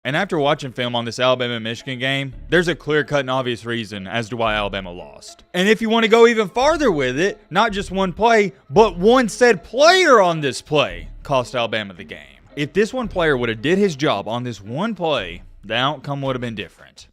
And after watching film on this Alabama-Michigan game, there's a clear-cut and obvious reason as to why Alabama lost. And if you want to go even farther with it, not just one play, but one said player on this play cost Alabama the game. If this one player would have did his job on this one play, the outcome would have been different.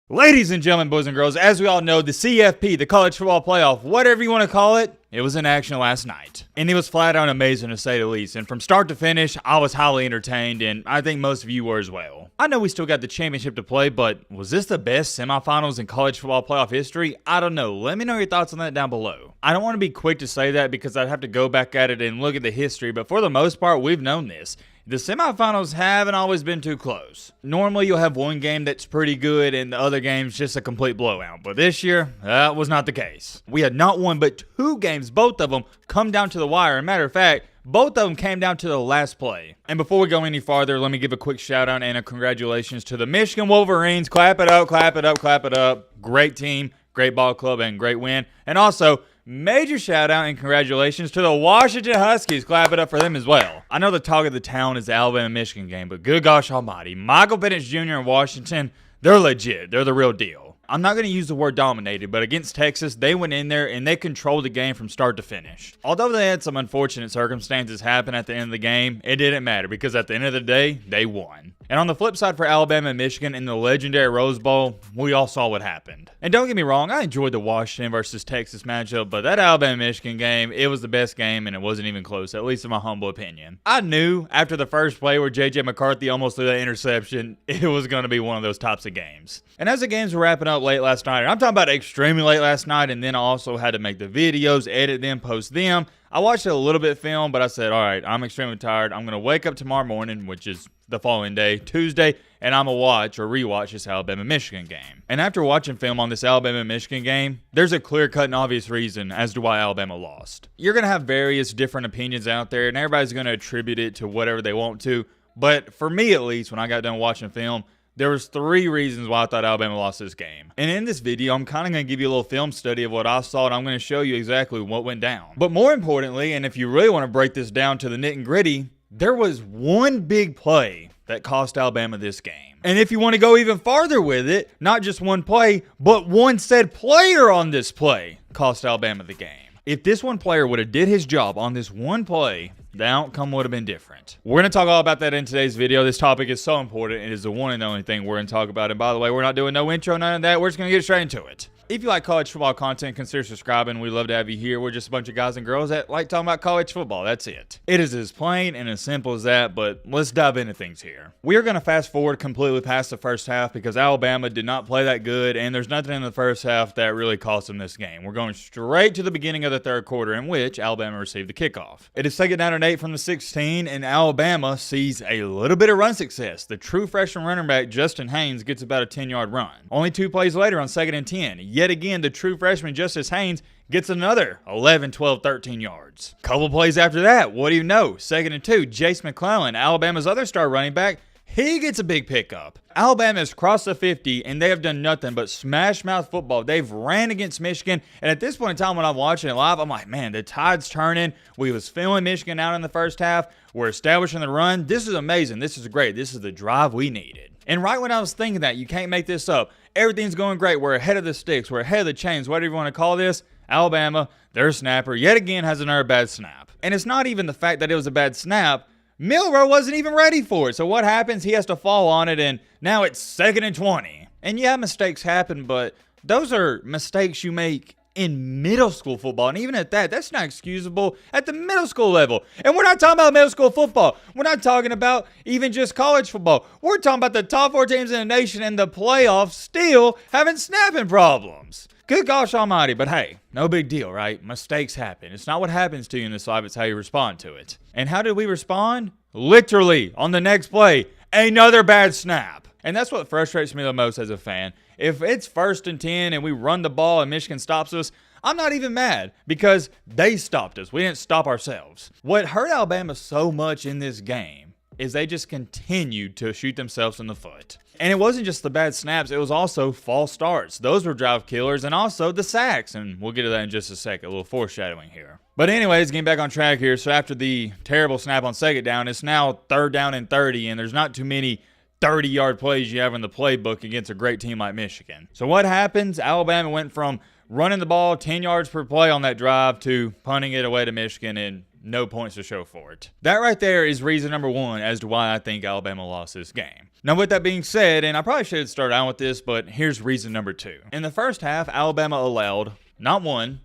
Ladies and gentlemen, boys and girls, as we all know, the CFP, the College Football Playoff, whatever you want to call it, it was in action last night. And it was flat out amazing to say the least. And from start to finish, I was highly entertained, and I think most of you were as well. I know we still got the championship to play, but was this the best semifinals in College Football Playoff history? I don't know. Let me know your thoughts on that down below. I don't want to be quick to say that because I'd have to go back at it and look at the history, but for the most part, we've known this. The semifinals haven't always been too close. Normally, you'll have one game that's pretty good and the other game's just a complete blowout. But this year, that was not the case. We had not one but two games, both of them, come down to the wire. As a matter of fact, both of them came down to the last play. And before we go any farther, let me give a quick shout out and a congratulations to the Michigan Wolverines. Clap it up, clap it up, clap it up. Great team, great ball club, and great win. And also, major shout out and congratulations to the Washington Huskies. Clap it up for them as well. I know the talk of the town is the Alabama-Michigan game, but good gosh almighty, Michael Penix Jr. in Washington, they're legit. They're the real deal. I'm not going to use the word dominated, but against Texas, they went in there and they controlled the game from start to finish. Although they had some unfortunate circumstances happen at the end of the game, it didn't matter because at the end of the day, they won. And on the flip side for Alabama and Michigan in the legendary Rose Bowl, we all saw what happened. And don't get me wrong, I enjoyed the Washington versus Texas matchup, but that Alabama-Michigan game, it was the best game and it wasn't even close, at least in my humble opinion. I knew after the first play where J.J. McCarthy almost threw that interception, it was going to be one of those types of games. And as the games were wrapping up late last night, I'm talking about extremely late last night, and then I also had to make the videos, edit them, post them. I watched it a little bit film, but I said, all right, I'm extremely tired. I'm going to wake up tomorrow morning, which is the following day, Tuesday, and I'm going to watch or rewatch this Alabama-Michigan game. And after watching film on this Alabama-Michigan game, there's a clear-cut and obvious reason as to why Alabama lost. You're going to have various different opinions out there, and everybody's going to attribute it to whatever they want to. But for me, at least, when I got done watching film, there was 3 reasons why I thought Alabama lost this game. And in this video, I'm kind of going to give you a little film study of what I saw, and I'm going to show you exactly what went down. But more importantly, and if you really want to break this down to the nit and gritty, there was one big play that cost Alabama this game. And if you want to go even farther with it, not just one play, but one said player on this play cost Alabama the game. If this one player would have did his job on this one play, the outcome would have been different. We're going to talk all about that in today's video. This topic is so important. It is the one and only thing we're going to talk about. And by the way, we're not doing no intro, none of that. We're just going to get straight into it. If you like college football content, consider subscribing. We'd love to have you here. We're just a bunch of guys and girls that like talking about college football. That's it. It is as plain and as simple as that, but let's dive into things here. We are going to fast forward completely past the first half because Alabama did not play that good, and there's nothing in the first half that really cost them this game. We're going straight to the beginning of the third quarter in which Alabama received the kickoff. It is 2nd down and 8 from the 16, and Alabama sees a little bit of run success. The true freshman running back, Justin Haynes, gets about a 10-yard run. Only 2 plays later on 2nd and 10. Yet again, the true freshman Justice Haynes gets another 11, 12, 13 yards. Couple plays after that, what do you know? 2nd and 2, Jace McClellan, Alabama's other star running back, he gets a big pickup. Alabama has crossed the 50, and they have done nothing but smash mouth football. They've ran against Michigan, and at this point in time when I'm watching it live, I'm like, man, the tide's turning. We was feeling Michigan out in the first half. We're establishing the run. This is amazing. This is great. This is the drive we needed. And right when I was thinking that, you can't make this up. Everything's going great. We're ahead of the sticks. We're ahead of the chains, whatever you want to call this. Alabama, their snapper, yet again has another bad snap. And it's not even the fact that it was a bad snap. Milroe wasn't even ready for it. So what happens? He has to fall on it, and now it's 2nd and 20. And yeah, mistakes happen, but those are mistakes you make in middle school football. And even at that, that's not excusable at the middle school level. And we're not talking about middle school football. We're not talking about even just college football. We're talking about the top 4 teams in the nation in the playoffs still having snapping problems. Good gosh almighty, but hey, no big deal, right? Mistakes happen. It's not what happens to you in this life, it's how you respond to it. And how did we respond? Literally, on the next play, another bad snap. And that's what frustrates me the most as a fan. If it's 1st and 10 and we run the ball and Michigan stops us, I'm not even mad because they stopped us. We didn't stop ourselves. What hurt Alabama so much in this game is they just continued to shoot themselves in the foot. And it wasn't just the bad snaps, it was also false starts. Those were drive killers, and also the sacks. And we'll get to that in just a second, a little foreshadowing here. But anyways, getting back on track here. So after the terrible snap on second down, it's now 3rd down and 30, and there's not too many 30-yard plays you have in the playbook against a great team like Michigan. So what happens? Alabama went from running the ball 10 yards per play on that drive to punting it away to Michigan and no points to show for it. That right there is reason number 1 as to why I think Alabama lost this game. Now with that being said, and I probably should start out with this, but here's reason number 2. In the first half, Alabama allowed not 1,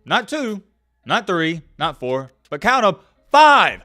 not 2, not 3, not 4, but count up 5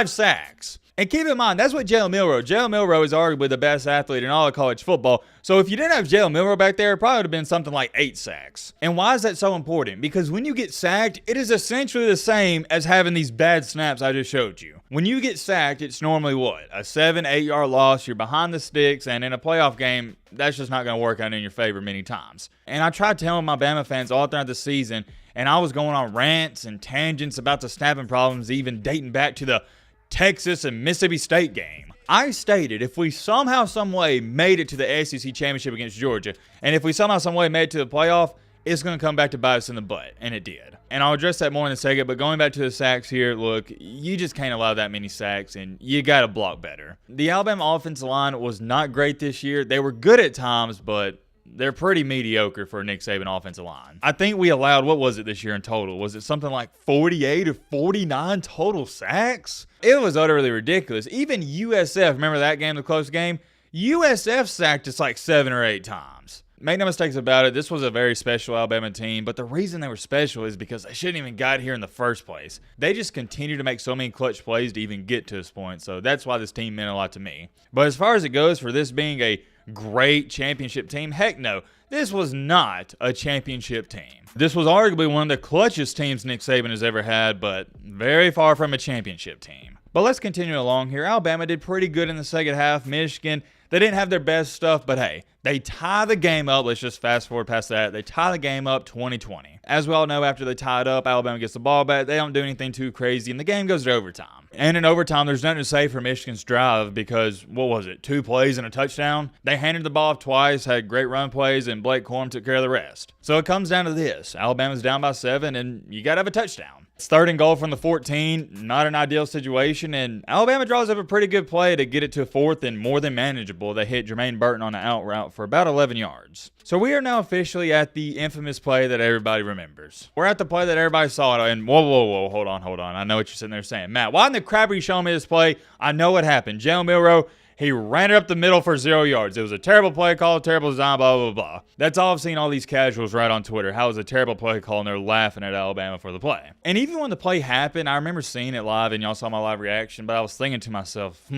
sacks. And keep in mind, that's what Jalen Milroe is arguably the best athlete in all of college football. So if you didn't have Jalen Milroe back there, it probably would have been something like 8 sacks. And why is that so important? Because when you get sacked, it is essentially the same as having these bad snaps I just showed you. When you get sacked, it's normally what? A 7-8 yard loss, you're behind the sticks, and in a playoff game, that's just not going to work out in your favor many times. And I tried telling my Bama fans all throughout the season, and I was going on rants and tangents about the snapping problems, even dating back to the Texas and Mississippi State game. I stated if we somehow, some way made it to the SEC championship against Georgia, and if we somehow, some way made it to the playoff, it's going to come back to bite us in the butt, and it did. And I'll address that more in a second, but going back to the sacks here, look, you just can't allow that many sacks, and you got to block better. The Alabama offensive line was not great this year. They were good at times, but they're pretty mediocre for a Nick Saban offensive line. I think we allowed, what was it this year in total? Was it something like 48 or 49 total sacks? It was utterly ridiculous. Even USF, remember that game, the close game? USF sacked us like 7 or 8 times. Make no mistakes about it, this was a very special Alabama team, but the reason they were special is because they shouldn't even got here in the first place. They just continue to make so many clutch plays to even get to this point, so that's why this team meant a lot to me. But as far as it goes for this being a great championship team, heck no, this was not a championship team. This was arguably one of the clutchest teams Nick Saban has ever had, but very far from a championship team. But let's continue along here. Alabama did pretty good in the second half. Michigan, they didn't have their best stuff, but hey, they tie the game up. Let's just fast forward past that. They tie the game up 20-20. As we all know, after they tie it up, Alabama gets the ball back. They don't do anything too crazy, and the game goes to overtime. And in overtime, there's nothing to say for Michigan's drive because, what was it, 2 plays and a touchdown? They handed the ball off twice, had great run plays, and Blake Corum took care of the rest. So it comes down to this. Alabama's down by 7, and you got to have a touchdown. It's 3rd and goal from the 14, not an ideal situation, and Alabama draws up a pretty good play to get it to 4th and more than manageable. They hit Jermaine Burton on the out route for about 11 yards. So we are now officially at the infamous play that everybody remembers. We're at the play that everybody saw, and whoa, hold on. I know what you're sitting there saying. Matt, why in the crap are you showing me this play? I know what happened. Jalen Milroe, he ran it up the middle for 0 yards. It was a terrible play call, terrible design, blah, blah, blah. That's all I've seen all these casuals write on Twitter. How it was a terrible play call, and they're laughing at Alabama for the play. And even when the play happened, I remember seeing it live, and y'all saw my live reaction, but I was thinking to myself,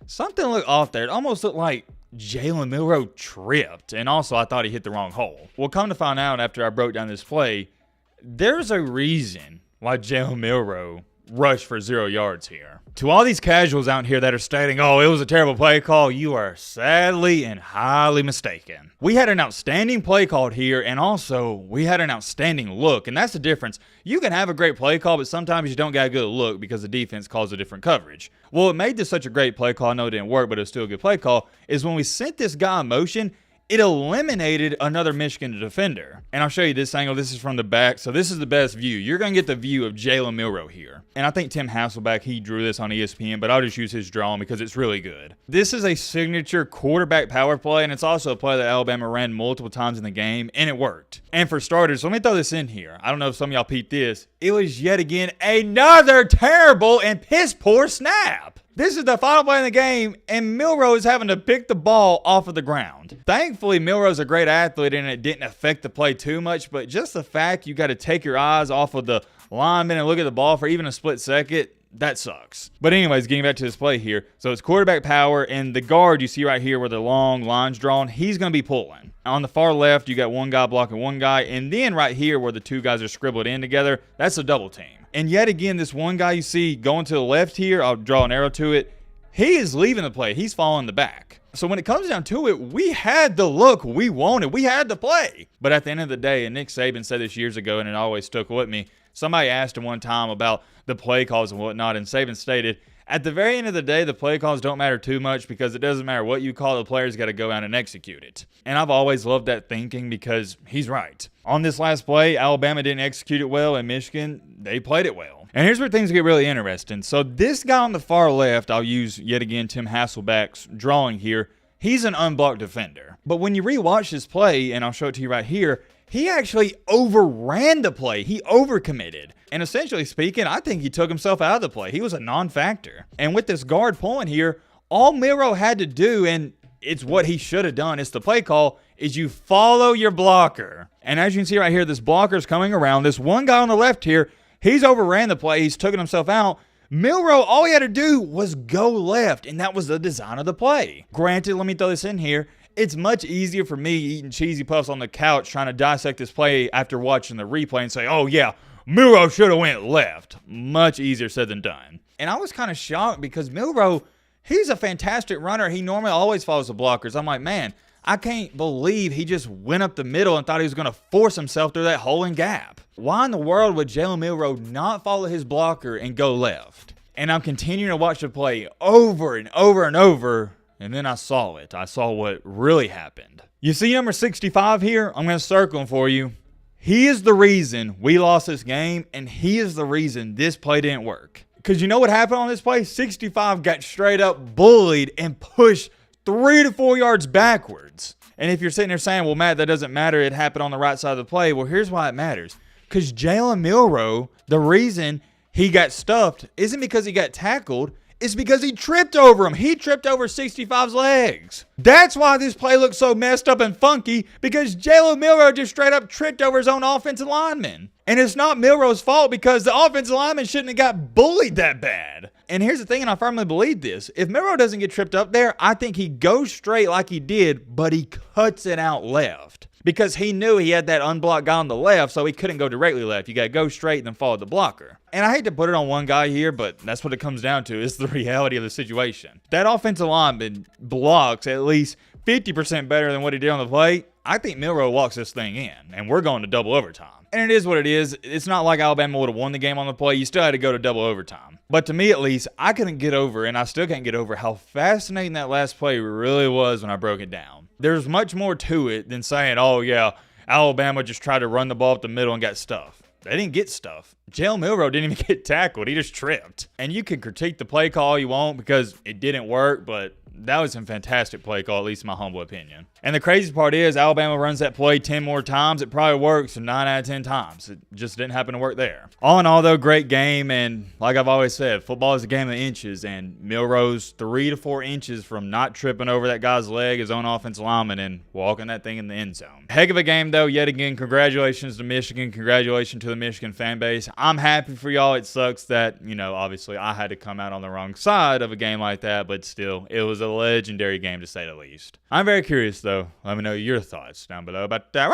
something looked off there. It almost looked like Jalen Milroe tripped, and also I thought he hit the wrong hole. Well, come to find out after I broke down this play, there's a reason why Jalen Milroe rushed for 0 yards here. To all these casuals out here that are stating, oh, it was a terrible play call, you are sadly and highly mistaken. We had an outstanding play call here, and also we had an outstanding look, and that's the difference. You can have a great play call, but sometimes you don't get a good look because the defense calls a different coverage. Well, what made this such a great play call, I know it didn't work, but it was still a good play call, is when we sent this guy in motion, it eliminated another Michigan defender. And I'll show you this angle. This is from the back. So this is the best view. You're going to get the view of Jalen Milroe here. And I think Tim Hasselbeck, he drew this on ESPN, but I'll just use his drawing because it's really good. This is a signature quarterback power play, and it's also a play that Alabama ran multiple times in the game, and it worked. And for starters, let me throw this in here. I don't know if some of y'all peeped this. It was yet again another terrible and piss poor snap. This is the final play in the game, and Milroe is having to pick the ball off of the ground. Thankfully, Milroe's a great athlete, and it didn't affect the play too much, but just the fact you got to take your eyes off of the lineman and look at the ball for even a split second, that sucks. But anyways, getting back to this play here. So it's quarterback power, and the guard you see right here where the long line's drawn, he's going to be pulling. On the far left, you got one guy blocking one guy, and then right here where the two guys are scribbled in together, that's a double team. And yet again, this one guy you see going to the left here, I'll draw an arrow to it, he is leaving the play. He's falling the back. So when it comes down to it, we had the look we wanted. We had the play. But at the end of the day, and Nick Saban said this years ago, and it always stuck with me, somebody asked him one time about the play calls and whatnot, and Saban stated, At the very end of the day, the play calls don't matter too much because it doesn't matter what you call, the player's got to go out and execute it. And I've always loved that thinking because he's right. On this last play, Alabama didn't execute it well, and Michigan, they played it well. And here's where things get really interesting. So this guy on the far left, I'll use yet again Tim Hasselback's drawing here. He's an unblocked defender. But when you rewatch this play, and I'll show it to you right here, he actually overran the play. He overcommitted. And essentially speaking, I think he took himself out of the play. He was a non-factor. And with this guard pulling here, all Milroe had to do, and it's what he should have done, it's the play call, is you follow your blocker. And as you can see right here, this blocker's coming around. This one guy on the left here, he's overran the play. He's taken himself out. Milroe, all he had to do was go left, and that was the design of the play. Granted, let me throw this in here. It's much easier for me eating cheesy puffs on the couch trying to dissect this play after watching the replay and say, oh yeah, Milroe should have went left. Much easier said than done. And I was kind of shocked because Milroe, he's a fantastic runner. He normally always follows the blockers. I'm like, man, I can't believe he just went up the middle and thought he was going to force himself through that hole and gap. Why in the world would Jalen Milroe not follow his blocker and go left? And I'm continuing to watch the play over and over and over. And then I saw it. I saw what really happened. You see number 65 here? I'm going to circle him for you. He is the reason we lost this game, and he is the reason this play didn't work. Because you know what happened on this play? 65 got straight up bullied and pushed 3 to 4 yards backwards. And if you're sitting there saying, well, Matt, that doesn't matter. It happened on the right side of the play. Well, here's why it matters. Because Jalen Milroe, the reason he got stuffed isn't because he got tackled. It's because he tripped over him. He tripped over 65's legs. That's why this play looks so messed up and funky, because Jalen Milroe just straight up tripped over his own offensive lineman. And it's not Milroe's fault because the offensive lineman shouldn't have got bullied that bad. And here's the thing, and I firmly believe this. If Milroe doesn't get tripped up there, I think he goes straight like he did, but he cuts it out left. Because he knew he had that unblocked guy on the left, so he couldn't go directly left. You got to go straight and then follow the blocker. And I hate to put it on one guy here, but that's what it comes down to. It's the reality of the situation. That offensive lineman blocks at least 50% better than what he did on the play. I think Milroe walks this thing in, and we're going to double overtime. And it is what it is. It's not like Alabama would have won the game on the play. You still had to go to double overtime. But to me, at least, I couldn't get over, and I still can't get over how fascinating that last play really was when I broke it down. There's much more to it than saying, oh, yeah, Alabama just tried to run the ball up the middle and got stuffed. They didn't get stuff. Jalen Milroe didn't even get tackled. He just tripped. And you can critique the play call you want because it didn't work, but that was a fantastic play call, at least in my humble opinion. And the crazy part is Alabama runs that play 10 more times. It probably works 9 out of 10 times. It just didn't happen to work there. All in all, though, great game. And like I've always said, football is a game of inches. And Milroe's 3 to 4 inches from not tripping over that guy's leg, his own offensive lineman, and walking that thing in the end zone. Heck of a game, though. Yet again, congratulations to Michigan. Congratulations to the Michigan fan base. I'm happy for y'all. It sucks that, obviously I had to come out on the wrong side of a game like that. But still, it was a legendary game to say the least. I'm very curious, though. Let me know your thoughts down below about that.